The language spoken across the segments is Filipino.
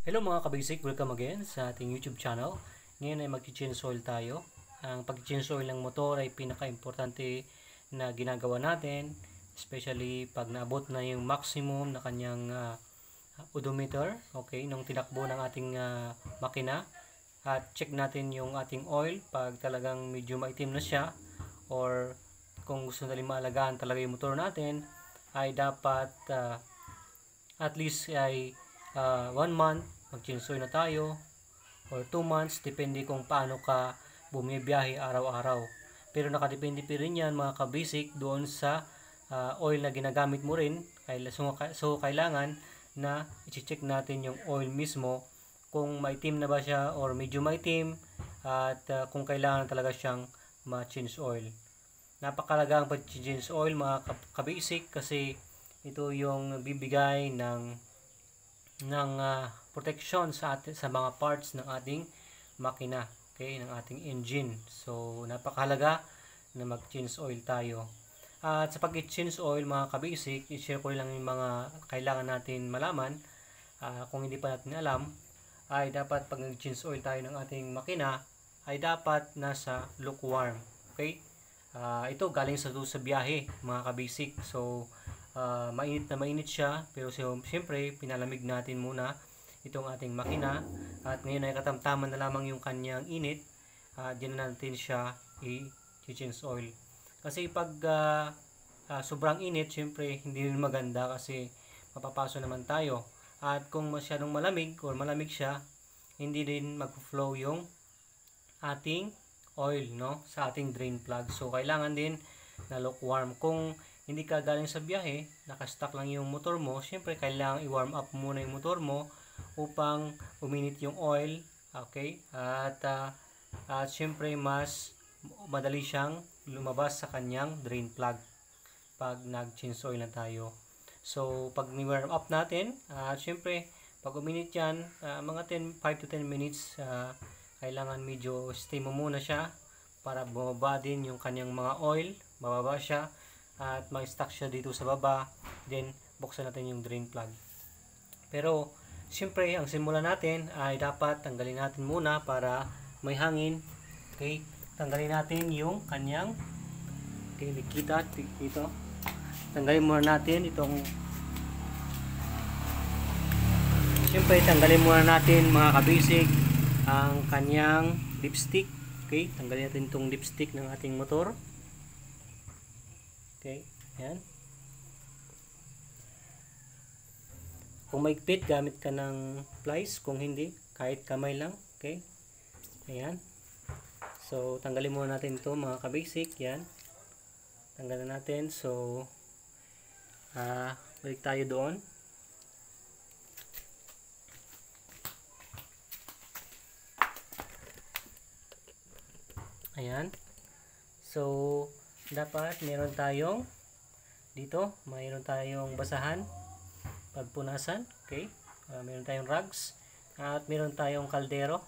Hello mga kabasic, welcome again sa ating YouTube channel. Ngayon ay mag-change oil tayo. Ang pag-change oil ng motor ay pinaka-importante na ginagawa natin, especially pag naabot na yung maximum na kanyang odometer, okay, nung tinakbo ng ating makina. At check natin yung ating oil pag talagang medyo maitim na siya, or kung gusto natin maalagaan talaga yung motor natin, ay dapat at least ay 1 month mag-change oil na tayo, or 2 months, depende kung paano ka bumibiyahe araw-araw. Pero nakadepende pa rin yan mga ka-basic doon sa oil na ginagamit mo rin. So kailangan na i-check natin yung oil mismo kung maitim na ba siya or medyo maitim, at kung kailangan talaga siyang ma-change oil. Napakalaga ang pag-change oil mga ka-basic kasi ito yung bibigay ng protection sa mga parts ng ating makina, okay, ng ating engine. So napakahalaga na mag-change oil tayo. At sa pag-change oil mga ka-basic, i-share ko lang yung mga kailangan natin malaman. Kung hindi pa natin alam, ay dapat pag nag-change oil tayo ng ating makina, ay dapat nasa lukewarm, okay. Ito galing sa biyahe mga ka-basic. So mainit na mainit siya, pero siyempre pinalamig natin muna itong ating makina, at ngayon ay katamtaman na lamang yung kanyang init. Diyan natin siya i-change oil, kasi pag sobrang init, siyempre hindi rin maganda kasi mapapaso naman tayo. At kung masyadong malamig or malamig siya, hindi din mag-flow yung ating oil, no, sa ating drain plug. So kailangan din na lukewarm. Kung hindi ka galing sa biyahe, nakastock lang yung motor mo, syempre kailangan i-warm up muna yung motor mo upang uminit yung oil, okay? At syempre mas madali siyang lumabas sa kanyang drain plug pag nag-change oil na tayo. So pag ni-warm up natin, syempre pag uminit yan, mga 5 to 10 minutes, kailangan medyo stay mo muna siya para bumaba din yung kanyang mga oil, bababa siya at mag-stuck siya dito sa baba. Then buksan natin yung drain plug. Pero siyempre ang simula natin ay dapat tanggalin natin muna para may hangin, okay. Tanggalin natin yung kanyang, okay, nakita dito. Tanggalin muna natin itong, siyempre tanggalin muna natin mga ka-basic ang kanyang dipstick, okay. Tanggalin natin itong dipstick ng ating motor. Okay, yan. Kung maigpit, gamit ka ng pliers. Kung hindi, kahit kamay lang. Okay, ayan. So tanggalin muna natin ito mga ka-basic. Yan, tanggalin natin. So balik tayo doon. Ayan. So dapat meron tayong dito, mayroon tayong basahan, pagpunasan, okay. Meron tayong rugs at meron tayong kaldero.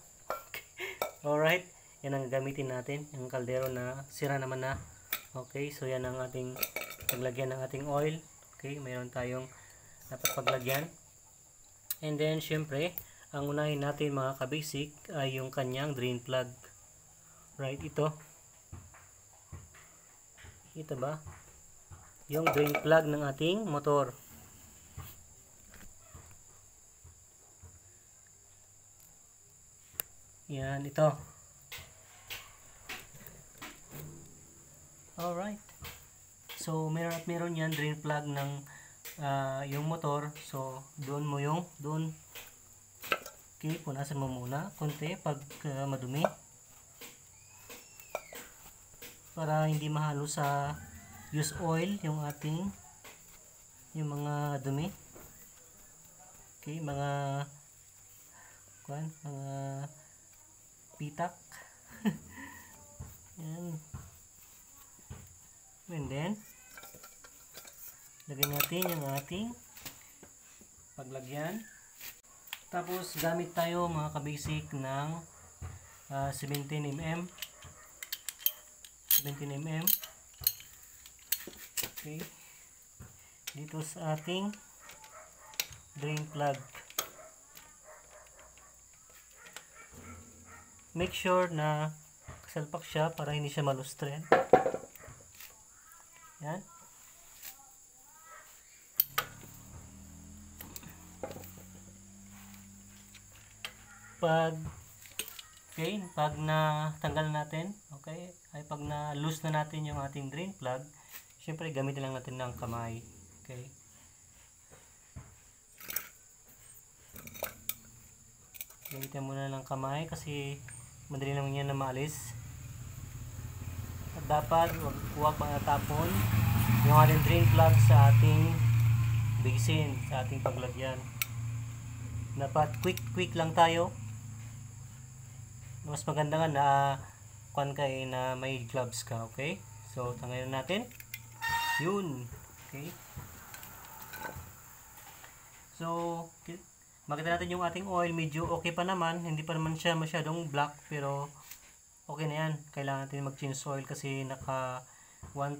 Alright, yan ang gagamitin natin, yung kaldero na sira naman na. Okay, so yan ang ating paglagyan ng ating oil. Okay, meron tayong dapat paglagyan. And then syempre ang unahin natin mga ka-basic ay yung kanyang drain plug. Right, ito ba? Yung drain plug ng ating motor. Yan, ito. Alright. So, meron yan, drain plug ng yung motor. So, doon. Okay, punasan mo muna konti pag madumi, para hindi mahalo sa use oil yung mga dumi. Okay, mga pitak. Yan. And then lagyan natin yung ating paglagyan. Tapos gamit tayo mga ka-basic ng 17mm. Okay, dito sa ating drain plug. make sure na kasalpak siya para hindi siya malustren. Yan. Pag na tanggal natin, okay, ay pag na loose na natin yung ating drain plug, syempre gamitin lang natin ng kamay, okay. Gamitin muna ng kamay kasi madali naman yan na maalis. At dapat huwag matapon yung ating drain plug sa ating basin, sa ating paglagyan. Dapat quick lang tayo. Mas maganda nga na na may gloves ka, okay? So tanggalin natin. Yun. Okay. So makita natin yung ating oil, medyo okay pa naman, hindi pa naman siya masyadong black, pero okay na yan. Kailangan natin mag-change oil kasi naka 1,000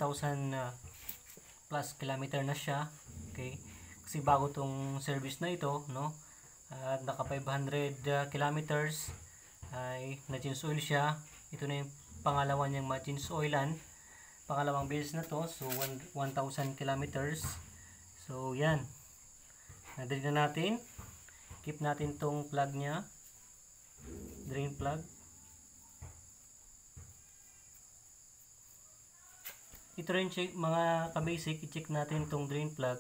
plus kilometer na siya, okay? Kasi bago tong service na ito, no? At naka 500 kilometers ay na-change oil siya. Ito na yung pangalawa niyang ma-change oilan, pangalawang beses na to. So 1,000 kilometers. So yan, nadali na natin. Keep natin tong plug niya, drain plug. Ito rin check, mga ka-basic, i-check natin tong drain plug,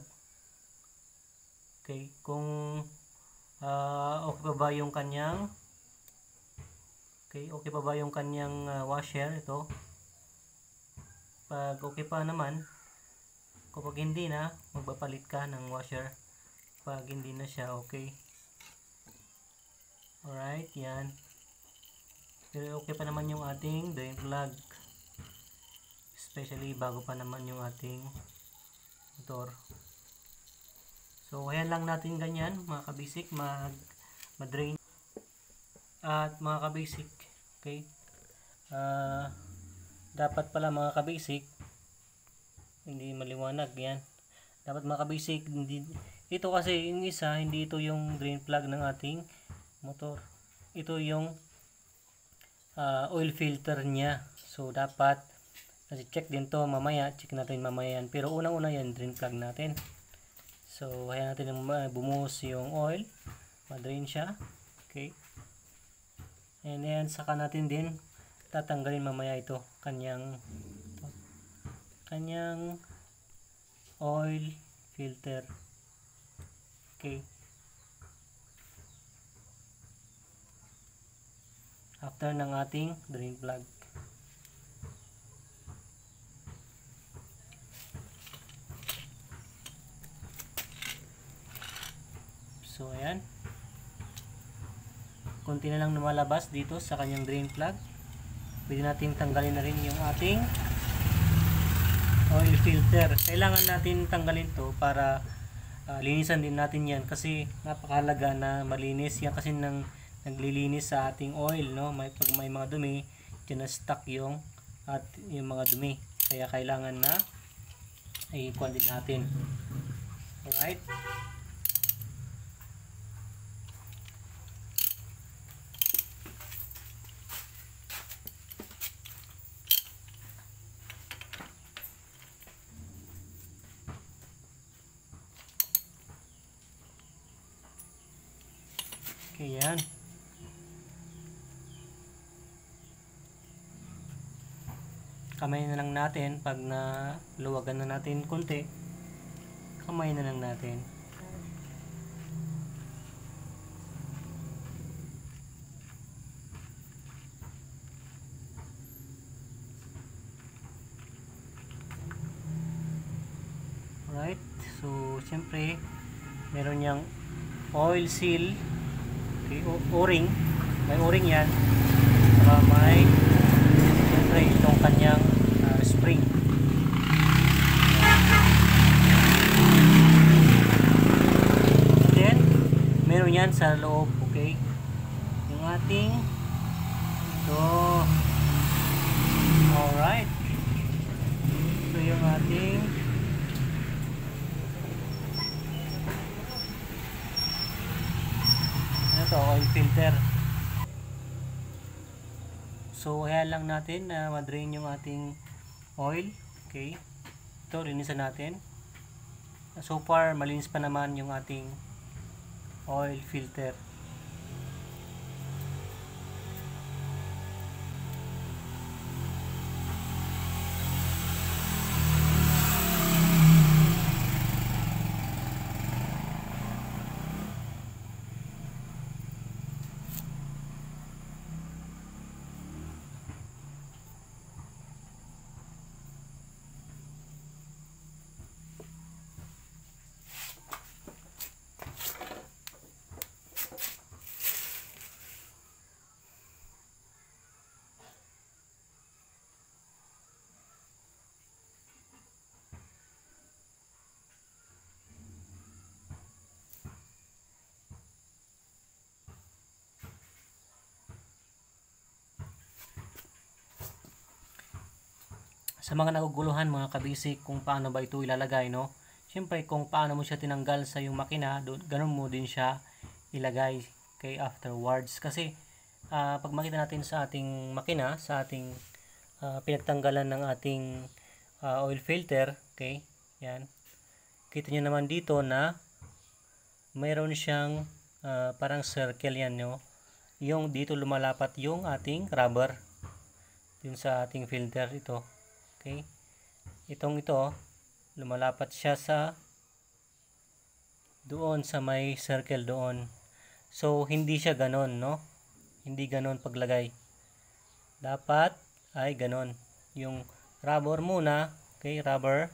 okay, kung okay pa ba yung kanyang washer. Ito, pag okay pa naman, kapag hindi na, magpapalit ka ng washer pag hindi na siya okay. Alright, yan. Pero okay pa naman yung ating drain plug, especially bago pa naman yung ating motor. So ayan lang natin ganyan mga ka-basic mag-drain. At mga ka-basic, okay, dapat pala mga ka-basic, hindi maliwanag yan. Dapat mga ka-basic, ito kasi yung isa, hindi ito yung drain plug ng ating motor. Ito yung oil filter niya. So dapat check din to mamaya, check natin mamaya yan. Pero unang-una yan, drain plug natin. So ayan natin bumuhos yung oil, ma-drain siya, okay. And then saka natin din tatanggalin mamaya ito, kanyang oil filter, okay. After ng ating drain plug. So ayan, konti na lang lumalabas dito sa kanyang drain plug. Pwede natin tanggalin na rin yung ating oil filter. Kailangan natin tanggalin to para linisan din natin yan, kasi napakahalaga na malinis yan, kasi naglilinis sa ating oil, no? Pag may mga dumi dyan na stuck yung mga dumi, kaya kailangan na i-kuha din natin. Alright, okay, yan. Kamay na lang natin, pag na luwagan na natin konti, kamay na lang natin. Alright, so syempre meron niyang oil seal, okay, o-ring, may o-ring yan, saka may syempre itong kanyang spring. Then meron yan sa loob, okay, yung ating ito. Alright, ito yung ating oil filter. So hayaan lang natin na ma-drain yung ating oil. Okay, ito linisan natin. So far malinis pa naman yung ating oil filter. Sa mga naguguluhan mga kabisik kung paano ba ito ilalagay, no? Siyempre kung paano mo siya tinanggal sa yung makina, ganun mo din siya ilagay kay afterwards. Kasi pag makita natin sa ating makina, sa ating pinagtanggalan ng ating oil filter, okay? Yan. Kita nyo naman dito na mayroon siyang parang circle yan, no? Yung dito lumalapat yung ating rubber dun sa ating filter ito. Okay? Ito, lumalapat siya sa doon sa may circle doon. So, hindi siya ganon, no? Hindi ganon paglagay. Dapat ay ganon. Yung rubber muna, okay, rubber.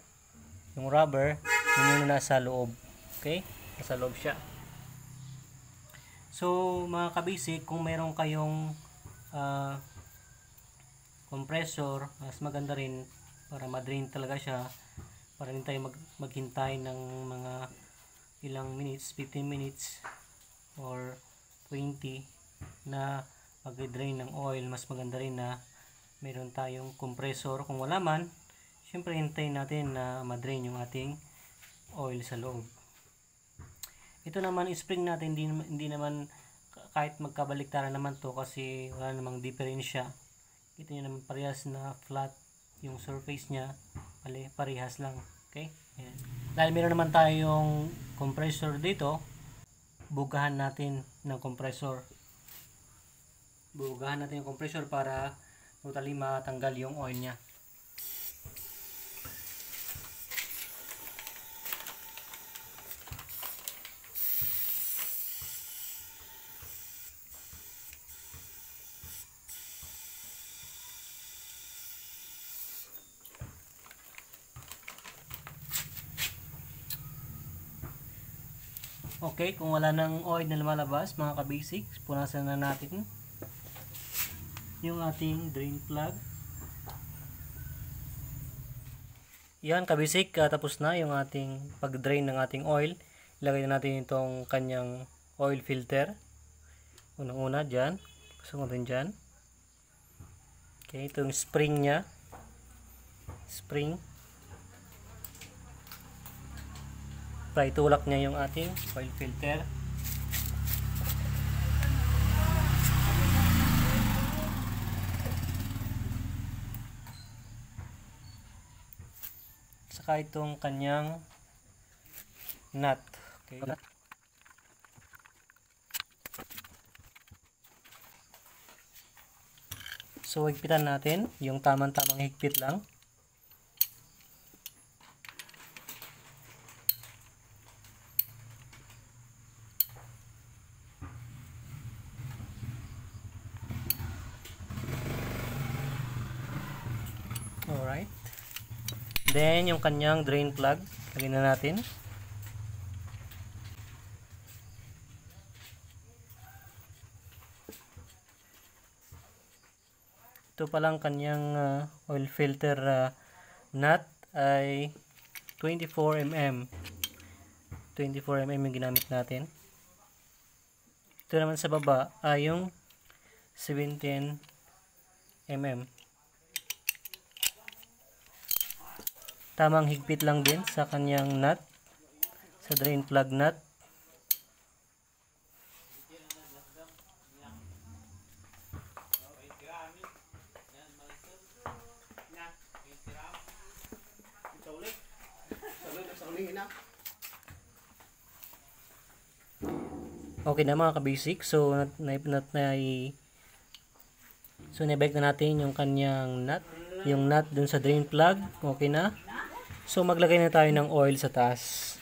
Yung rubber, yun yung nasa loob. Okay? Nasa loob siya. So, mga kabisik, kung meron kayong compressor, mas maganda rin para ma-drain talaga siya, para hindi tayo maghintay ng mga ilang minutes, 15 minutes or 20 na mag-drain ng oil. Mas maganda rin na meron tayong compressor. Kung wala man, syempre hintayin natin na ma-drain yung ating oil sa loob. Ito naman spring natin, hindi naman kahit magkabaliktaran naman to kasi wala namang diferensya. Kita nyo naman parehas na flat yung surface niya, parehas lang. Okay? Ayan. Dahil meron naman tayong compressor dito, bugahan natin ng compressor. Bugahan natin yung compressor para totally matanggal yung oil niya. Okay, kung wala nang oil na lumalabas, mga kabasic, punasan na natin yung ating drain plug. Yan kabasic, tapos na yung ating pag-drain ng ating oil. Ilagay na natin itong kanyang oil filter. Unang-una dyan, pasok natin dyan. Okay, itong spring nya. Spring. Para itulak niya yung ating oil filter. Saka itong kanyang nut. Okay. So, higpitan natin yung tamang-tamang higpit lang. Alright. Then, yung kanyang drain plug, lagyan na natin. Ito palang kanyang oil filter nut ay 24 mm. 24 mm yung ginamit natin. Ito naman sa baba ay yung 17 mm. Tamang higpit lang din sa kanyang nut, sa drain plug nut. Okay na mga kabasic. So, nabalik na natin yung kanyang nut. Yung nut dun sa drain plug. Okay na. So, maglagay na tayo ng oil sa taas.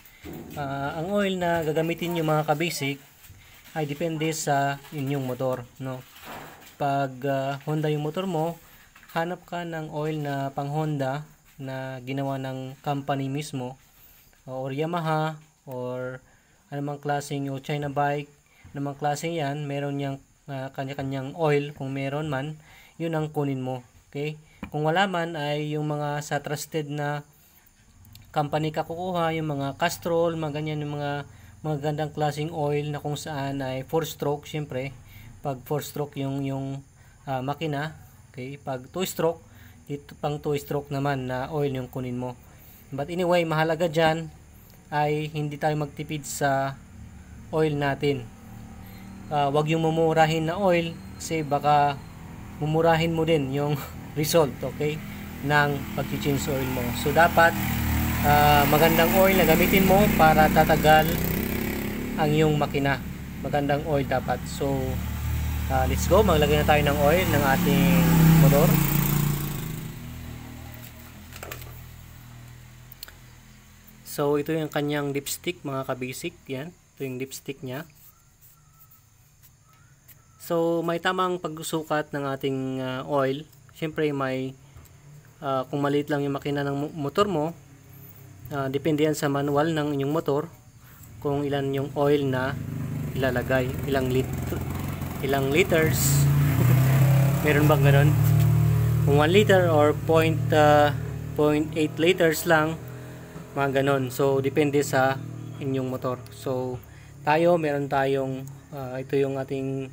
Ang oil na gagamitin yung mga kabasic ay depende sa inyong motor. No? Pag Honda yung motor mo, hanap ka ng oil na pang Honda na ginawa ng company mismo. Or Yamaha. Or anumang klaseng o China bike, anumang klase yan, meron niyang kanya-kanyang oil, kung meron man, yun ang kunin mo. Okay? Kung wala man, ay yung mga sa trusted na company ka kukuha, yung mga Castrol, mga ganyan, yung mga gandang klaseng oil na kung saan ay 4-stroke, syempre, pag 4-stroke yung makina, okay? Pag 2-stroke, dito pang 2-stroke naman na oil yung kunin mo. But anyway, mahalaga dyan, ay hindi tayo magtipid sa oil natin. Wag yung mumurahin na oil kasi baka mumurahin mo din yung result, okay, ng pag-change oil mo. So dapat magandang oil na gamitin mo para tatagal ang iyong makina. Magandang oil dapat. So let's go, maglagay na tayo ng oil ng ating motor. So, ito yung kanyang dipstick, mga kabasic. Yan. Ito yung dipstick niya. So, may tamang pagsukat ng ating oil. Siyempre, may kung maliit lang yung makina ng motor mo, depende yan sa manual ng inyong motor kung ilan yung oil na ilalagay. Ilang liters. Meron bang ganun? Kung 1 liter or 0.8 liters lang, mga ganon. So, depende sa inyong motor. So, meron tayong ito yung ating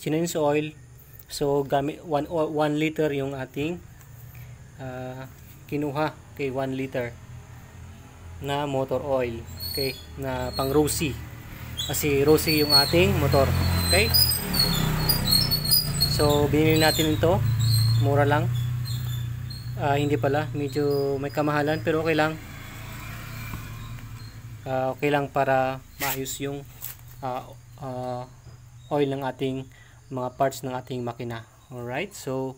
change oil. So, gamit 1 liter yung ating kinuha. Okay, 1 liter na motor oil. Okay, na pang Rossi. Kasi Rossi yung ating motor. Okay? So, binili natin ito. Mura lang. Hindi pala. Medyo may kamahalan pero okay lang. Okay lang para maayos yung oil ng ating mga parts ng ating makina. Alright, so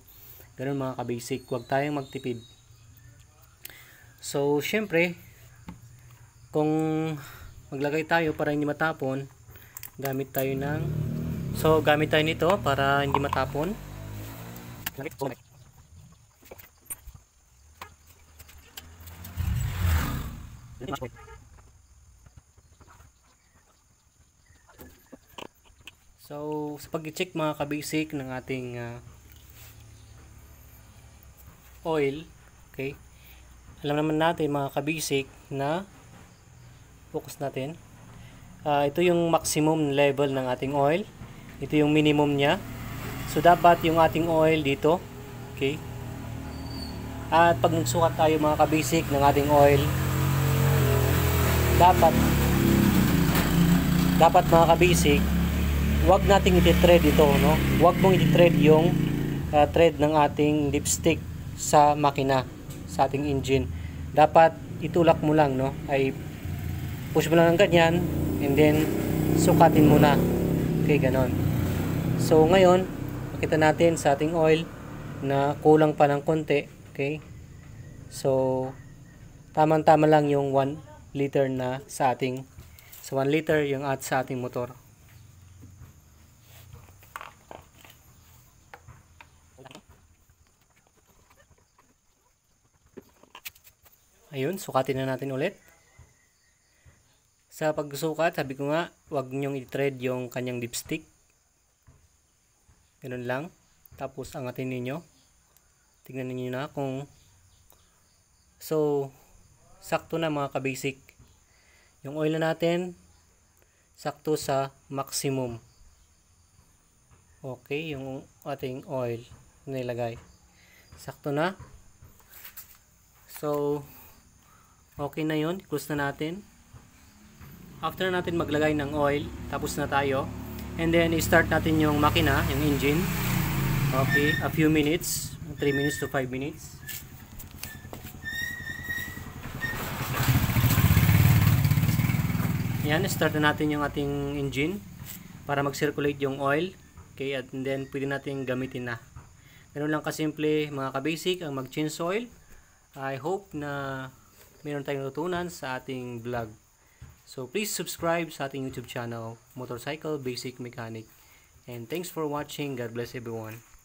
ganun mga kabasic, huwag tayong magtipid. So syempre, kung maglagay tayo para hindi matapon, gamit tayo nito para hindi matapon. So, sa pag-check mga kabasic ng ating oil, okay, alam naman natin mga kabasic na focus natin. Ito yung maximum level ng ating oil. Ito yung minimum niya. So, dapat yung ating oil dito, okay. At pag nagsukat tayo mga kabasic ng ating oil, dapat mga kabasic, wag nating i-thread ito, no? Wag mong i-thread yung thread ng ating dipstick sa makina, sa ating engine. Dapat itulak mo lang, no? Ay push mo lang ng ganyan and then sukatin mo na. Okay, ganon. So ngayon, makita natin sa ating oil na kulang pa ng konti, okay? So tamang-tama lang yung 1 liter na sa ating 1 liter yung sa ating motor. Ayun, sukatin na natin ulit. Sa pagsukat, sabi ko nga, huwag nyong i-thread yung kanyang dipstick. Ganun lang. Tapos angatin ninyo. Tingnan niyo na kung sakto na mga kabasic. Yung oil na natin, sakto sa maximum. Okay, yung ating oil na nilagay. Sakto na. So, okay na yun. Close na natin. After natin maglagay ng oil, tapos na tayo. And then, i-start natin yung makina, yung engine. Okay, a few minutes. 3 minutes to 5 minutes. Yan, start na natin yung ating engine para mag-circulate yung oil. Okay, at then pwede natin gamitin na. Ganun lang kasimple mga ka-basic ang mag-change oil. I hope na mayroon tayong natutunan sa ating vlog. So please subscribe sa ating YouTube channel, Motorcycle Basic Mechanic. And thanks for watching. God bless everyone.